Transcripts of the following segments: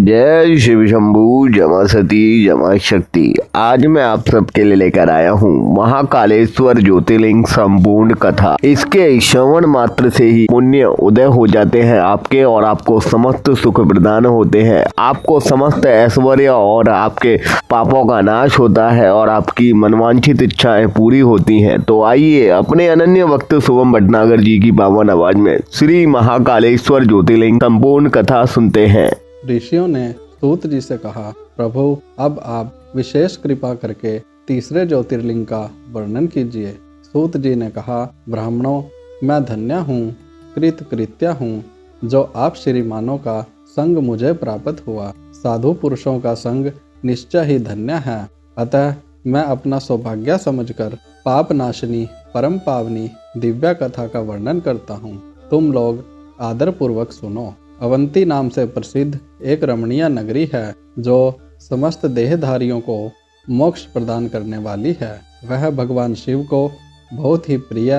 जय शिव शंभू जमा सती जमा शक्ति। आज मैं आप सबके लिए लेकर आया हूँ महाकालेश्वर ज्योतिर्लिंग संपूर्ण कथा। इसके श्रवण मात्र से ही पुण्य उदय हो जाते हैं आपके, और आपको समस्त सुख प्रदान होते हैं। आपको समस्त ऐश्वर्य और आपके पापों का नाश होता है और आपकी मनवांछित इच्छाएं पूरी होती हैं। तो आइए अपने अनन्य भक्त शुभम भटनागर जी की पावन आवाज में श्री महाकालेश्वर ज्योतिर्लिंग संपूर्ण कथा सुनते हैं। ऋषियों ने सूत जी से कहा, प्रभु अब आप विशेष कृपा करके तीसरे ज्योतिर्लिंग का वर्णन कीजिए। सूत जी ने कहा, ब्राह्मणों, मैं धन्य हूँ, कृतकृत्य हूँ, जो आप श्रीमानों का संग मुझे प्राप्त हुआ। साधु पुरुषों का संग निश्चय ही धन्य है। अतः मैं अपना सौभाग्य समझकर पाप नाशनी परम पावनी दिव्या कथा का वर्णन करता हूँ। तुम लोग आदर पूर्वक सुनो। अवंती नाम से प्रसिद्ध एक रमणीय नगरी है, जो समस्त देहधारियों को मोक्ष प्रदान करने वाली है। वह भगवान शिव को बहुत ही प्रिय,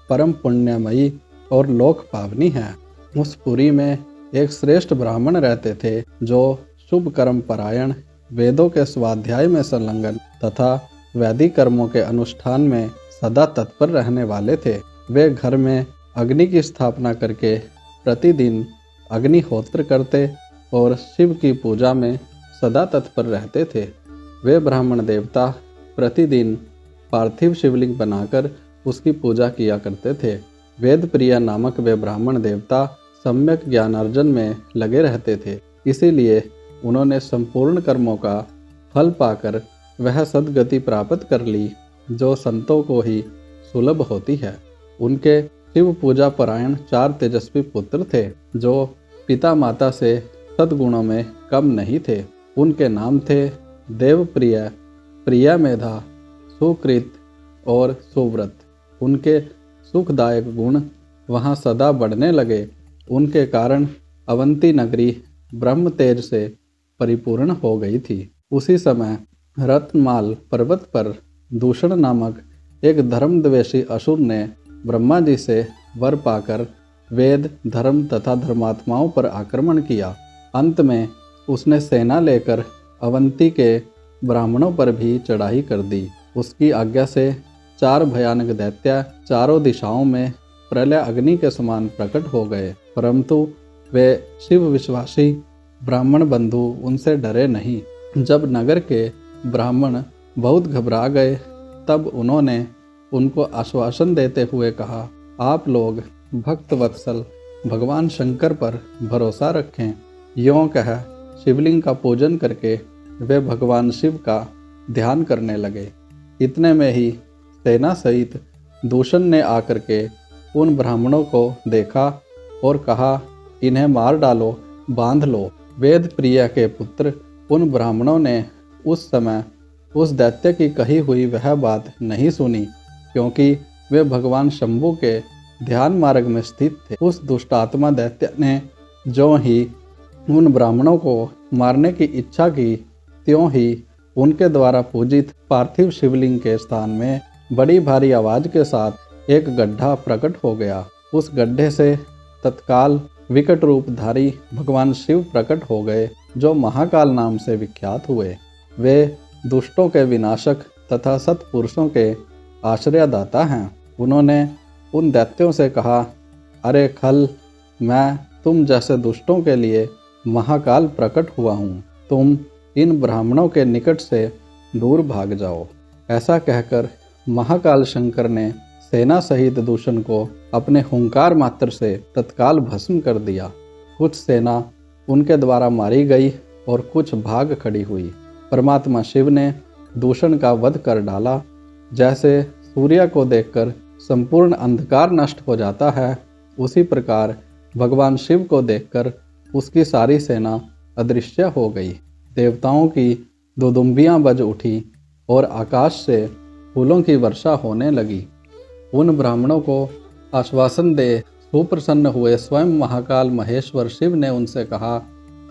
परम पुण्यमयी और लोक पावनी है। उस पुरी में एक श्रेष्ठ ब्राह्मण रहते थे, जो शुभ कर्म परायण, वेदों के स्वाध्याय में संलग्न तथा वैदिक कर्मों के अनुष्ठान में सदा तत्पर रहने वाले थे। वे घर में अग्नि की स्थापना करके प्रतिदिन अग्निहोत्र करते और शिव की पूजा में सदा तत्पर रहते थे। वे ब्राह्मण देवता प्रतिदिन पार्थिव शिवलिंग बनाकर उसकी पूजा किया करते थे। वेद प्रिया नामक वे ब्राह्मण देवता सम्यक ज्ञानार्जन में लगे रहते थे। इसीलिए उन्होंने संपूर्ण कर्मों का फल पाकर वह सद्गति प्राप्त कर ली, जो संतों को ही सुलभ होती है। उनके शिव पूजा परायण 4 तेजस्वी पुत्र थे, जो पिता माता से सद्गुणों में कम नहीं थे। उनके नाम थे देवप्रिय, प्रियमेधा, सुकृत और सुव्रत। उनके सुखदायक गुण वहाँ सदा बढ़ने लगे। उनके कारण अवंती नगरी ब्रह्म तेज से परिपूर्ण हो गई थी। उसी समय रत्नमाल पर्वत पर दूषण नामक एक धर्मद्वेषी असुर ने ब्रह्मा जी से वर पाकर वेद, धर्म तथा धर्मात्माओं पर आक्रमण किया। अंत में उसने सेना लेकर अवंती के ब्राह्मणों पर भी चढ़ाई कर दी। उसकी आज्ञा से 4 भयानक दैत्य चारों दिशाओं में प्रलय अग्नि के समान प्रकट हो गए, परंतु वे शिव विश्वासी ब्राह्मण बंधु उनसे डरे नहीं। जब नगर के ब्राह्मण बहुत घबरा गए, तब उन्होंने उनको आश्वासन देते हुए कहा, आप लोग भक्त वत्सल भगवान शंकर पर भरोसा रखें। यों कह शिवलिंग का पूजन करके वे भगवान शिव का ध्यान करने लगे। इतने में ही सेना सहित दूषण ने आकर के उन ब्राह्मणों को देखा और कहा, इन्हें मार डालो, बांध लो। वेद प्रिया के पुत्र उन ब्राह्मणों ने उस समय उस दैत्य की कही हुई वह बात नहीं सुनी, क्योंकि वे भगवान शंभु के ध्यान मार्ग में स्थित थे। उस दुष्टात्मा दैत्य ने जो ही उन ब्राह्मणों को मारने की इच्छा की, त्यों ही उनके द्वारा पूजित पार्थिव शिवलिंग के स्थान में बड़ी भारी आवाज के साथ एक गड्ढा प्रकट हो गया। उस गड्ढे से तत्काल विकट रूपधारी भगवान शिव प्रकट हो गए, जो महाकाल नाम से विख्यात हुए। वे दुष्टों के विनाशक तथा सत्पुरुषों के आश्रयदाता हैं। उन्होंने उन दैत्यों से कहा, अरे खल, मैं तुम जैसे दुष्टों के लिए महाकाल प्रकट हुआ हूँ। तुम इन ब्राह्मणों के निकट से दूर भाग जाओ। ऐसा कहकर महाकाल शंकर ने सेना सहित दूषण को अपने हुंकार मात्र से तत्काल भस्म कर दिया। कुछ सेना उनके द्वारा मारी गई और कुछ भाग खड़ी हुई। परमात्मा शिव ने दूषण का वध कर डाला। जैसे सूर्य को देखकर संपूर्ण अंधकार नष्ट हो जाता है, उसी प्रकार भगवान शिव को देखकर उसकी सारी सेना अदृश्य हो गई। देवताओं की दुदुम्बियां बज उठी और आकाश से फूलों की वर्षा होने लगी। उन ब्राह्मणों को आश्वासन दे सुप्रसन्न हुए स्वयं महाकाल महेश्वर शिव ने उनसे कहा,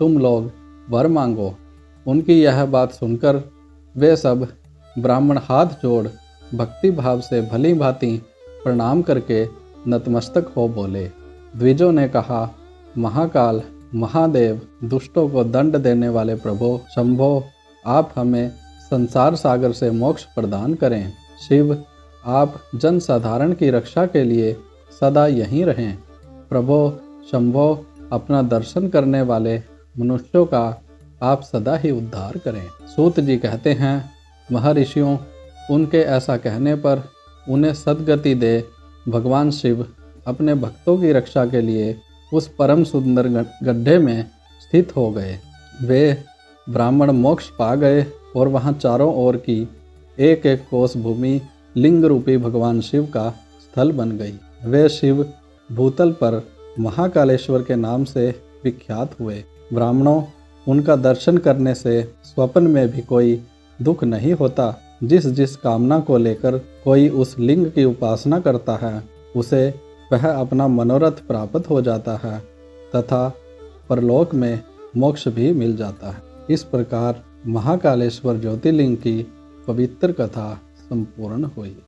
तुम लोग वर मांगो। उनकी यह बात सुनकर वे सब ब्राह्मण हाथ जोड़ भक्ति भाव से भली भांति प्रणाम करके नतमस्तक हो बोले। द्विजों ने कहा, महाकाल, महादेव, दुष्टों को दंड देने वाले प्रभु शंभो, आप हमें संसार सागर से मोक्ष प्रदान करें। शिव, आप जन साधारण की रक्षा के लिए सदा यहीं रहें। प्रभो शंभो, अपना दर्शन करने वाले मनुष्यों का आप सदा ही उद्धार करें। सूत जी कहते हैं, महर्षियों, उनके ऐसा कहने पर उन्हें सद्गति दे भगवान शिव अपने भक्तों की रक्षा के लिए उस परम सुंदर गड्ढे में स्थित हो गए। वे ब्राह्मण मोक्ष पा गए और वहाँ चारों ओर की एक एक कोस भूमि लिंग रूपी भगवान शिव का स्थल बन गई। वे शिव भूतल पर महाकालेश्वर के नाम से विख्यात हुए। ब्राह्मणों, उनका दर्शन करने से स्वप्न में भी कोई दुख नहीं होता। जिस जिस कामना को लेकर कोई उस लिंग की उपासना करता है, उसे वह अपना मनोरथ प्राप्त हो जाता है तथा परलोक में मोक्ष भी मिल जाता है। इस प्रकार महाकालेश्वर ज्योतिर्लिंग की पवित्र कथा संपूर्ण हुई।